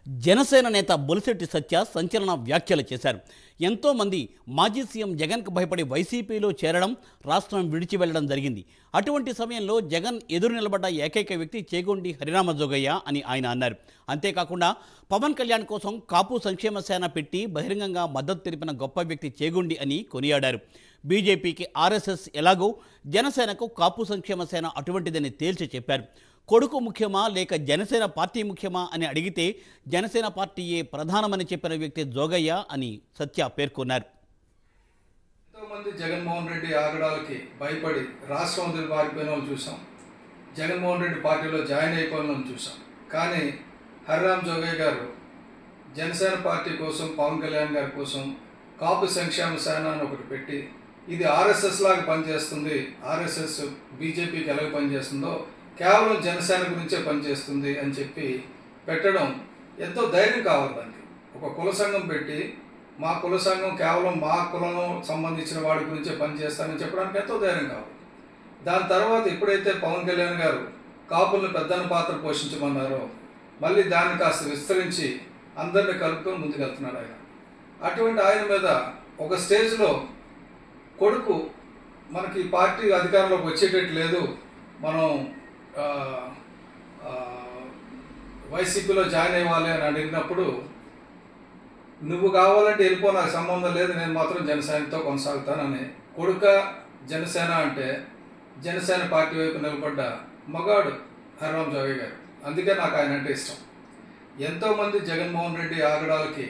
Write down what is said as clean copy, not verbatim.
జనసేన నేత బొలిశెట్టి సత్య సంచలన వ్యాఖ్యలు చేశారు. ఎంతోమంది మాజీ సీఎం జగన్కు భయపడి వైసీపీలో చేరడం, రాష్ట్రం విడిచి వెళ్లడం జరిగింది. అటువంటి సమయంలో జగన్ ఎదురు నిలబడ్డ ఏకైక వ్యక్తి చేగొండి హరిరామజోగయ్య అని ఆయన అన్నారు. అంతేకాకుండా పవన్ కళ్యాణ్ కోసం కాపు సంక్షేమ సేన పెట్టి బహిరంగంగా మద్దతు తెలిపిన గొప్ప వ్యక్తి చేగొండి అని కొనియాడారు. బీజేపీకి ఆర్ఎస్ఎస్ ఎలాగో జనసేనకు కాపు సంక్షేమ సేన అటువంటిదని తేల్చి చెప్పారు. కొడుకు ముఖ్యమా లేక జనసేన పార్టీ ముఖ్యమా అని అడిగితే జనసేన పార్టీయే ప్రధానమని చెప్పిన వ్యక్తి జోగయ్య అని సత్య పేర్కొన్నారు. ఎంతోమంది జగన్మోహన్ రెడ్డి ఆగడాలకి భయపడి రాష్ట్రం వదిలి పారిపోయిన వాళ్ళు చూసాం. జగన్మోహన్ రెడ్డి పార్టీలో జాయిన్ అయిపోయిన వాళ్ళు చూసాం. కానీ హరిరామ్ జోగయ్య గారు జనసేన పార్టీ కోసం, పవన్ కళ్యాణ్ గారి కోసం కాపు సంక్షేమ సేన అని ఒకటి పెట్టి, ఇది ఆర్ఎస్ఎస్ లాగా పనిచేస్తుంది, ఆర్ఎస్ఎస్ బీజేపీకి ఎలాగ పనిచేస్తుందో కేవలం జనసేన గురించే పనిచేస్తుంది అని చెప్పి పెట్టడం ఎంతో ధైర్యం కావాలి. దానికి ఒక కుల సంఘం పెట్టి, మా కుల సంఘం కేవలం మా కులం సంబంధించిన వాడి గురించే పనిచేస్తానని చెప్పడానికి ఎంతో ధైర్యం కావాలి. దాని తర్వాత ఎప్పుడైతే పవన్ కళ్యాణ్ గారు కాపులను పెద్దన్న పాత్ర పోషించమన్నారో మళ్ళీ దాన్ని కాస్త విస్తరించి అందరినీ కలుపుకొని ముందుకెళ్తున్నాడు ఆయన. అటువంటి ఆయన మీద ఒక స్టేజ్లో కొడుకు మనకి పార్టీ అధికారంలోకి వచ్చేటట్టు లేదు, మనం వైసీపీలో జాయిన్ అవ్వాలి అని అడిగినప్పుడు, నువ్వు కావాలంటే వెళ్ళిపో, నాకు సంబంధం లేదు, నేను మాత్రం జనసేనతో కొనసాగుతానని కొడుక జనసేన అంటే జనసేన పార్టీ వైపు నిలబడ్డ మగాడు హరిరామ్ జోగయ్య గారు. అందుకే నాకు ఆయన అంటే ఇష్టం. ఎంతోమంది జగన్మోహన్ రెడ్డి ఆగడాలకి